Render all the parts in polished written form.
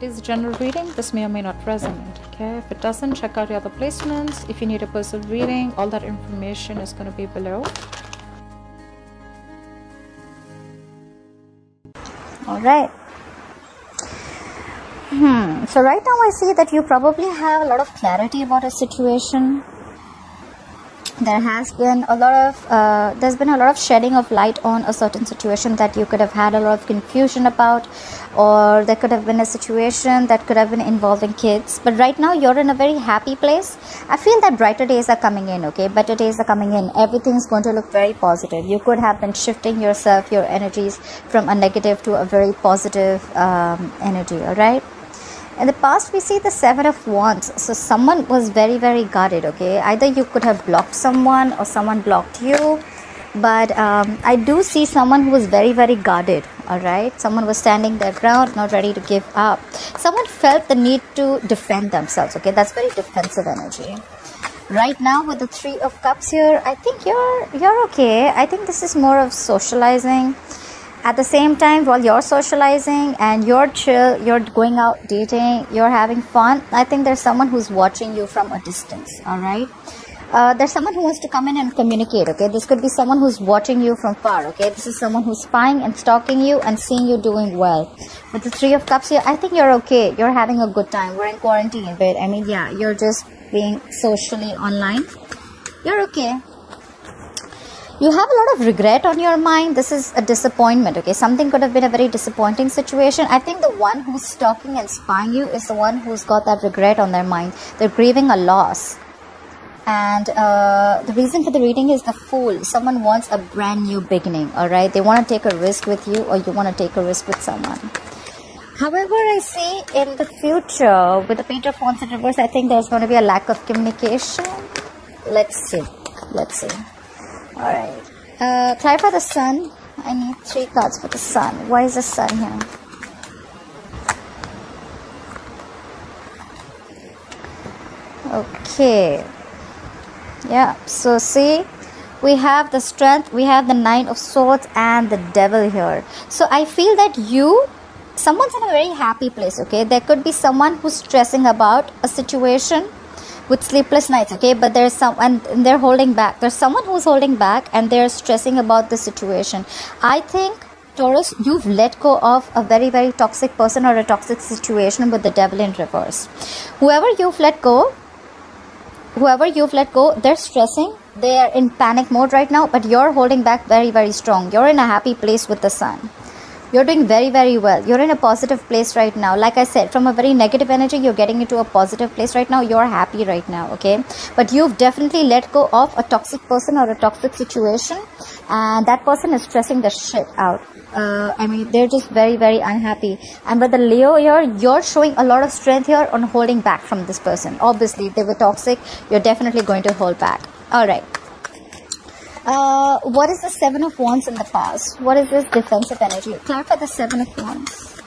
It is a general reading. This may or may not resonate. Okay, if it doesn't, check out your other placements. If you need a personal reading, all that information is going to be below. All right. So right now I see that you probably have a lot of clarity about a situation. There has been a lot of there's been a lot of shedding of light on a certain situation that you could have had a lot of confusion about, or there could have been a situation that could have been involving kids. But right now you're in a very happy place. I feel that brighter days are coming in. Okay, better days are coming in. Everything's going to look very positive. You could have been shifting yourself, your energies, from a negative to a very positive energy. All right. In the past, we see the Seven of Wands. So someone was very, very guarded, okay? Either you could have blocked someone or someone blocked you. But I do see someone who was very, very guarded, all right? Someone was standing their ground, not ready to give up. Someone felt the need to defend themselves, okay? That's very defensive energy. Right now, with the Three of Cups here, I think you're okay. I think this is more of socializing. At the same time, while you're socializing and you're chill, you're going out dating, you're having fun, I think there's someone who's watching you from a distance, all right? There's someone who wants to come in and communicate, okay? This could be someone who's watching you from far, okay? This is someone who's spying and stalking you and seeing you doing well. With the Three of Cups here, I think you're okay. You're having a good time. We're in quarantine, but I mean, yeah, you're just being socially online. You're okay. You have a lot of regret on your mind. This is a disappointment, okay? Something could have been a very disappointing situation. I think the one who's stalking and spying you is the one who's got that regret on their mind. They're grieving a loss. And the reason for the reading is the Fool. Someone wants a brand new beginning, all right? They want to take a risk with you, or you want to take a risk with someone. However, I see in the future, with the Page of Wands in reverse, I think there's going to be a lack of communication. Let's see. Let's see. Alright, clarify the Sun. I need 3 cards for the Sun. Why is the Sun here? Okay. Yeah, so see, we have the Strength, we have the Nine of Swords and the Devil here. So I feel that someone's in a very happy place, okay? There could be someone who's stressing about a situation with sleepless nights, okay? But there's and they're holding back. There's someone who's holding back and they're stressing about the situation. I think, Taurus, you've let go of a very, very toxic person or a toxic situation with the Devil in reverse. Whoever you've let go, they're stressing. They are in panic mode right now, but you're holding back very, very strong. You're in a happy place with the Sun. You're doing very, very well. You're in a positive place right now. Like I said, from a very negative energy, you're getting into a positive place right now. You're happy right now, okay? But you've definitely let go of a toxic person or a toxic situation. And that person is stressing the shit out. I mean, they're just very, very unhappy. And with the Leo here, you're showing a lot of strength here on holding back from this person. Obviously, if they were toxic, you're definitely going to hold back. All right. What is the Seven of Wands in the past? What is this defensive energy? Clarify the Seven of Wands.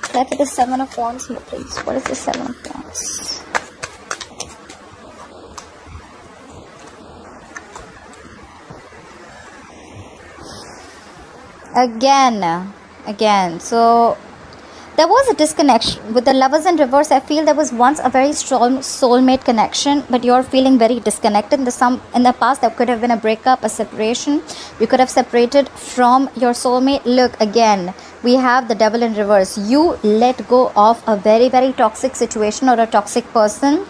Clarify the Seven of Wands here, please. What is the Seven of Wands? Again. So there was a disconnection with the Lovers in reverse. I feel there was once a very strong soulmate connection, but you're feeling very disconnected. In the past, there could have been a breakup, a separation. You could have separated from your soulmate. Look, again, we have the Devil in reverse. You let go of a very, very toxic situation or a toxic person.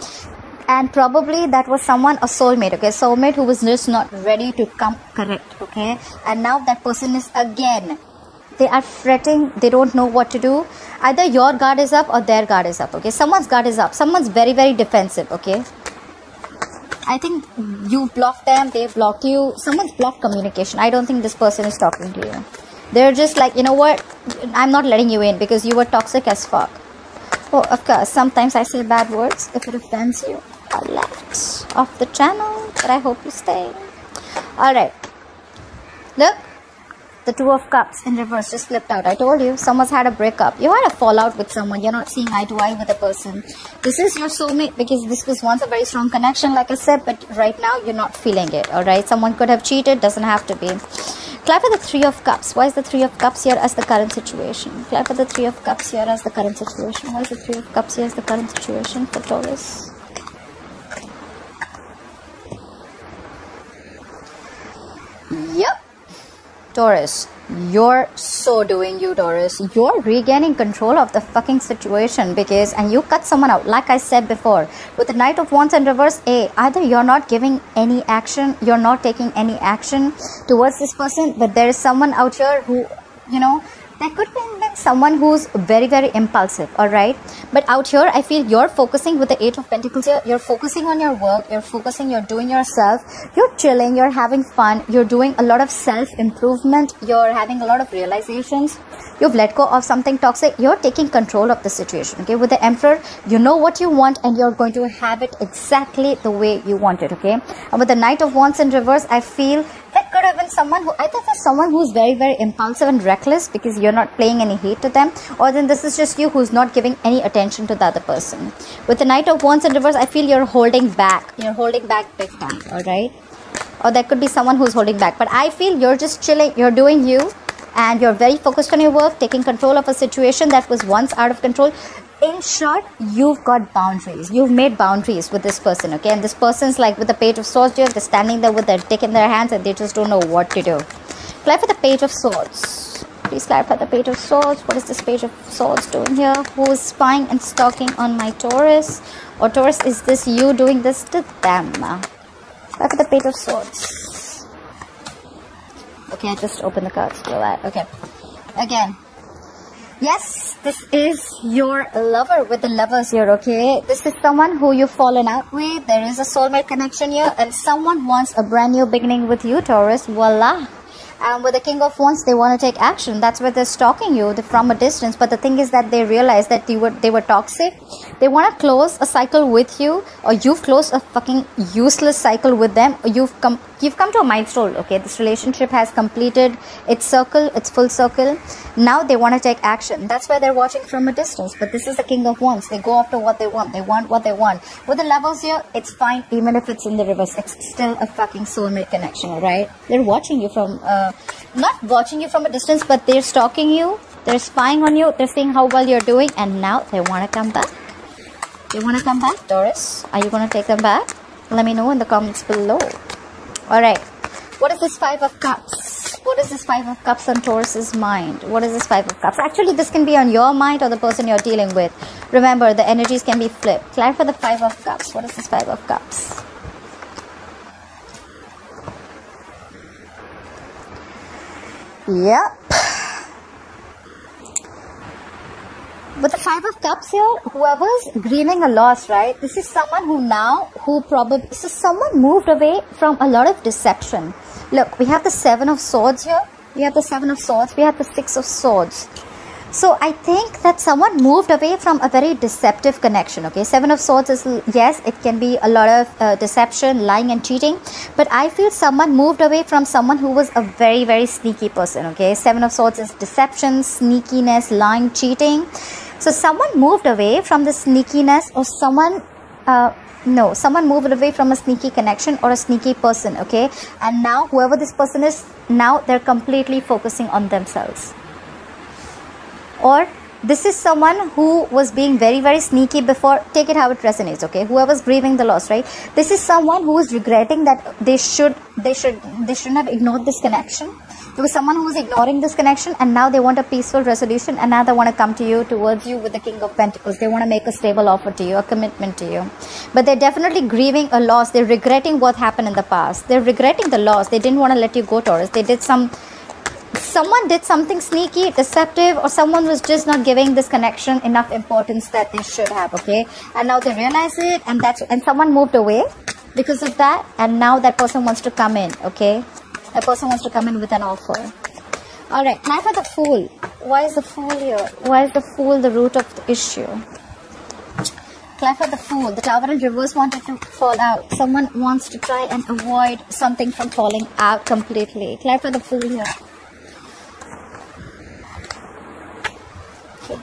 And probably that was someone, a soulmate, okay? Soulmate who was just not ready to come correct, okay? And now that person is again, they are fretting, they don't know what to do. Either your guard is up or their guard is up, okay? Someone's guard is up. Someone's very, very defensive, okay? I think you blocked them, they blocked you. Someone's blocked communication. I don't think this person is talking to you. They're just like, you know what? I'm not letting you in because you were toxic as fuck. Oh, of course, sometimes I say bad words. If it offends you, I left off the channel, but I hope you stay. Alright. Look. The Two of Cups in reverse just flipped out. I told you, someone's had a breakup. You had a fallout with someone. You're not seeing eye to eye with a person. This is your soulmate because this was once a very strong connection, like I said, but right now you're not feeling it, alright? Someone could have cheated, doesn't have to be. Clarify the Three of Cups. Why is the Three of Cups here as the current situation? Clarify the Three of Cups here as the current situation. Why is the Three of Cups here as the current situation for Taurus? Yep. Taurus, you're so doing you, Taurus. You're regaining control of the fucking situation because, and you cut someone out, like I said before, with the Knight of Wands in reverse. Either you're not giving any action, you're not taking any action towards this person, but there is someone out here who, you know, there could be someone who's very, very impulsive, all right? But out here, I feel you're focusing with the Eight of Pentacles here. You're focusing on your work. You're focusing, you're doing yourself. You're chilling. You're having fun. You're doing a lot of self-improvement. You're having a lot of realizations. You've let go of something toxic. You're taking control of the situation, okay? With the Emperor, you know what you want and you're going to have it exactly the way you want it, okay? And with the Knight of Wands in reverse, I feel that could have been someone who, I think there's someone who's very, very impulsive and reckless because you're not playing any hate to them, or then this is just you who's not giving any attention to the other person. With the Knight of Wands in reverse, I feel you're holding back. You're holding back big time, all right? Or there could be someone who's holding back, but I feel you're just chilling, you're doing you, and you're very focused on your work, taking control of a situation that was once out of control. In short, you've got boundaries. You've made boundaries with this person, okay? And this person's like with the Page of Swords here, they're standing there with their dick in their hands and they just don't know what to do. Clarify the Page of Swords. Please clarify the Page of Swords. What is this Page of Swords doing here? Who is spying and stalking on my Taurus? Or Taurus, is this you doing this to them? Clarify the Page of Swords. Okay, I just opened the cards for that. Okay. Again. Yes, this is your lover with the Lovers here, okay? This is someone who you've fallen out with. There is a soulmate connection here and someone wants a brand new beginning with you, Taurus. Voila. And with the King of Wands, they want to take action. That's why they're stalking you from a distance. But the thing is that they realize that they were toxic. They want to close a cycle with you, or you've closed a fucking useless cycle with them. Or you've come to a milestone, okay? This relationship has completed its circle, its full circle. Now they want to take action. That's why they're watching from a distance. But this is the King of Wands. They go after what they want. They want what they want. With the Lovers here, it's fine. Even if it's in the reverse, it's still a fucking soulmate connection, all right? They're watching you from, not watching you from a distance, but they're stalking you. They're spying on you. They're seeing how well you're doing. And now they want to come back. They want to come back, Taurus. Are you going to take them back? Let me know in the comments below. Alright. What is this Five of Cups? What is this Five of Cups on Taurus's mind? What is this Five of Cups? Actually, this can be on your mind or the person you're dealing with. Remember, the energies can be flipped. Clarify the Five of Cups. What is this Five of Cups? Yep. With the Five of Cups here, whoever's grieving a loss, right? This is someone this is someone moved away from a lot of deception. Look, we have the Seven of Swords here. We have the Seven of Swords. We have the Six of Swords. So I think that someone moved away from a very deceptive connection, okay? Seven of Swords is, yes, it can be a lot of deception, lying and cheating. But I feel someone moved away from someone who was a very, very sneaky person, okay? Seven of Swords is deception, sneakiness, lying, cheating. So someone moved away from the sneakiness, or someone moved away from a sneaky connection or a sneaky person, okay? And now whoever this person is, now they're completely focusing on themselves. Or this is someone who was being very, very sneaky before. Take it how it resonates, okay? Whoever's grieving the loss, right? This is someone who is regretting that they shouldn't have ignored this connection. There was someone who was ignoring this connection and now they want a peaceful resolution, and now they want to come to you, towards you with the King of Pentacles. They want to make a stable offer to you, a commitment to you. But they're definitely grieving a loss. They're regretting what happened in the past. They're regretting the loss. They didn't want to let you go, Taurus. Someone did something sneaky, deceptive, or someone was just not giving this connection enough importance that they should have, okay? And now they realize it, and someone moved away because of that, and now that person wants to come in, okay? That person wants to come in with an offer. Alright, now for the Fool. Why is the Fool here? Why is the Fool the root of the issue? Clarify the Fool. The Tower in reverse wanted to fall out. Someone wants to try and avoid something from falling out completely. Clarify the Fool here. Okay.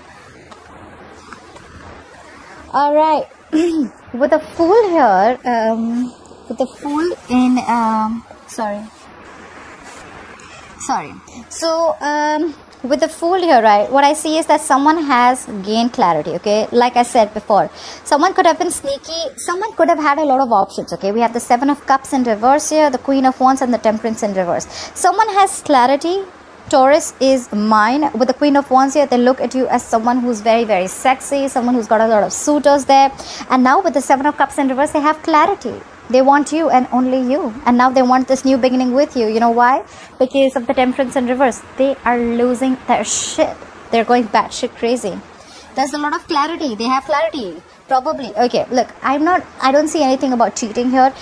Alright. With the Fool here, with the Fool in, Sorry. So, with the Fool here, right, what I see is that someone has gained clarity, okay? Like I said before, someone could have been sneaky. Someone could have had a lot of options, okay? We have the Seven of Cups in reverse here, the Queen of Wands and the Temperance in reverse. Someone has clarity. Taurus is mine. With the Queen of Wands here, they look at you as someone who's very, very sexy, someone who's got a lot of suitors there. And now with the Seven of Cups in reverse, they have clarity. They want you and only you. And now they want this new beginning with you. You know why? Because of the Temperance in reverse. They are losing their shit. They're going batshit crazy. There's a lot of clarity. They have clarity. Probably. Okay, look, I don't see anything about cheating here.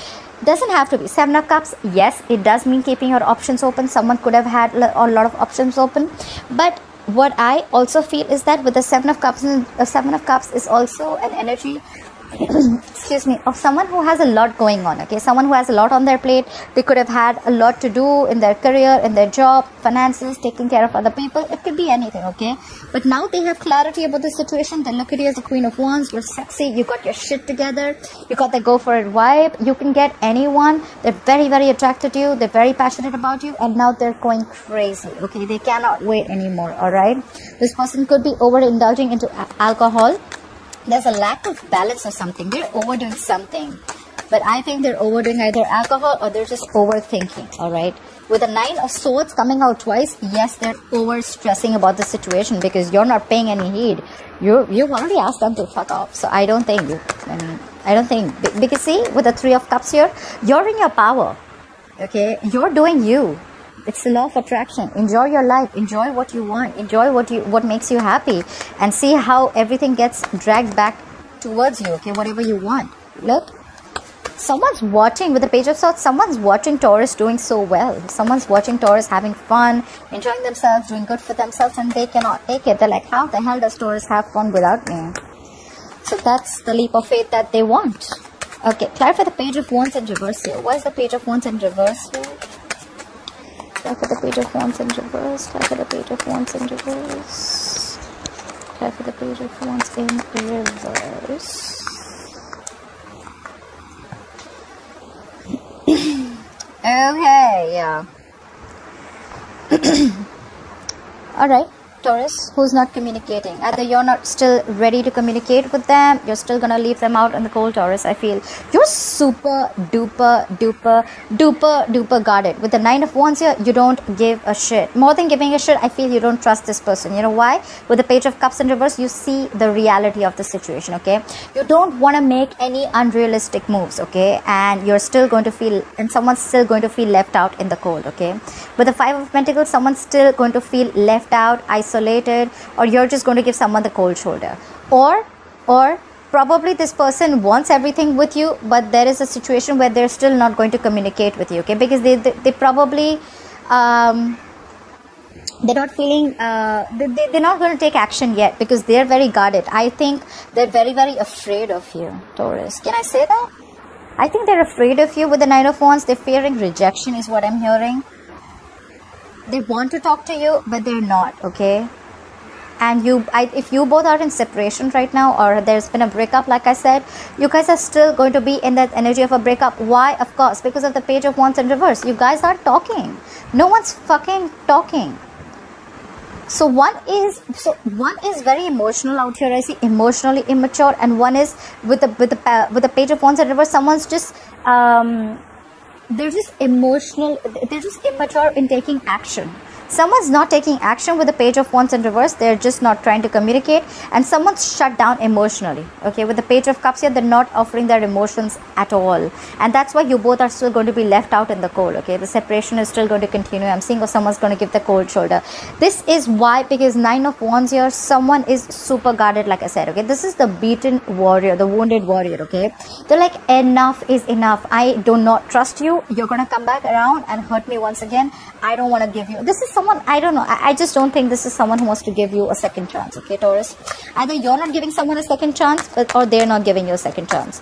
Doesn't have to be. Seven of Cups, yes, it does mean keeping your options open. Someone could have had a lot of options open. But what I also feel is that with the Seven of Cups, is also an energy excuse me, of someone who has a lot going on, okay? Someone who has a lot on their plate. They could have had a lot to do in their career, in their job, finances, taking care of other people. It could be anything, okay? But now they have clarity about the situation. They look at you as the Queen of Wands. You're sexy. You got your shit together. You got the go for it vibe. You can get anyone. They're very, very attracted to you. They're very passionate about you. And now they're going crazy, okay? They cannot wait anymore, all right? This person could be overindulging into alcohol. There's a lack of balance or something. They're overdoing something. But I think they're overdoing either alcohol or they're just overthinking, alright? With the Nine of Swords coming out twice, yes, they're over-stressing about the situation because you're not paying any heed. You've already asked them to fuck off. So I don't think because see, with the Three of Cups here, you're in your power, okay? You're doing you. It's the law of attraction. Enjoy your life. Enjoy what you want. Enjoy what makes you happy. And see how everything gets dragged back towards you. Okay, whatever you want. Look. Someone's watching with the Page of Swords. Someone's watching Taurus doing so well. Someone's watching Taurus having fun, enjoying themselves, doing good for themselves, and they cannot take it. They're like, how the hell does Taurus have fun without me? So that's the leap of faith that they want. Okay, clarify the Page of Wands in reverse here. Why is the Page of Wands in reverse here? Clarify the Page of Wands in reverse. Clarify the Page of Wands in reverse. Clarify the Page of Wands in reverse. Okay, yeah. Alright, Taurus, who's not communicating? Either you're not still ready to communicate with them, you're still gonna leave them out in the cold, Taurus. I feel you're super duper guarded. With the Nine of Wands here, you don't give a shit. More than giving a shit, I feel you don't trust this person. You know why? With the Page of Cups in reverse, you see the reality of the situation, okay? You don't want to make any unrealistic moves, okay? And you're still going to feel, and someone's still going to feel left out in the cold, okay? With the Five of Pentacles, someone's still going to feel left out, isolated, or you're just going to give someone the cold shoulder. Or probably this person wants everything with you, but there is a situation where they're still not going to communicate with you, okay? Because they probably they're not feeling they're not going to take action yet because they're very guarded. I think they're very, very afraid of you, Taurus. Can I say that? I think they're afraid of you. With the Nine of Wands, they're fearing rejection is what I'm hearing. They want to talk to you, but they're not, okay? And if you both are in separation right now, or there's been a breakup, like I said, you guys are still going to be in that energy of a breakup. Why? Of course, because of the Page of Wands in reverse. You guys aren't talking. No one's fucking talking. So one is very emotional out here. I see emotionally immature, and one is with the Page of Wands in reverse. Someone's just they're just emotional. They're just immature in taking action. Someone's not taking action with the Page of Wands in reverse. They're just not trying to communicate. And someone's shut down emotionally. Okay, with the Page of Cups here, they're not offering their emotions at all. And that's why you both are still going to be left out in the cold. Okay, the separation is still going to continue. I'm seeing someone's going to give the cold shoulder. This is why, because Nine of Wands here, someone is super guarded, like I said. Okay, this is the beaten warrior, the wounded warrior. Okay, they're like, enough is enough. I do not trust you. You're going to come back around and hurt me once again. I don't want to give you. This is someone, I don't know. I just don't think this is someone who wants to give you a second chance. Okay, Taurus. Either you're not giving someone a second chance, or they're not giving you a second chance.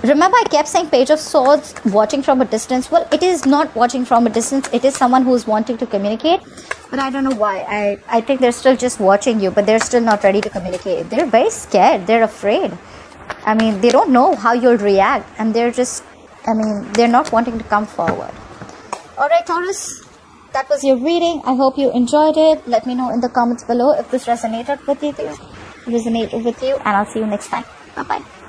Remember, I kept saying Page of Swords, watching from a distance. Well, it is not watching from a distance. It is someone who's wanting to communicate. But I don't know why. I think they're still just watching you, but they're still not ready to communicate. They're very scared. They're afraid. I mean, they don't know how you'll react. And they're just, I mean, they're not wanting to come forward. Alright, Taurus. that was your reading. I hope you enjoyed it. Let me know in the comments below if this resonated with you, and I'll see you next time. Bye bye.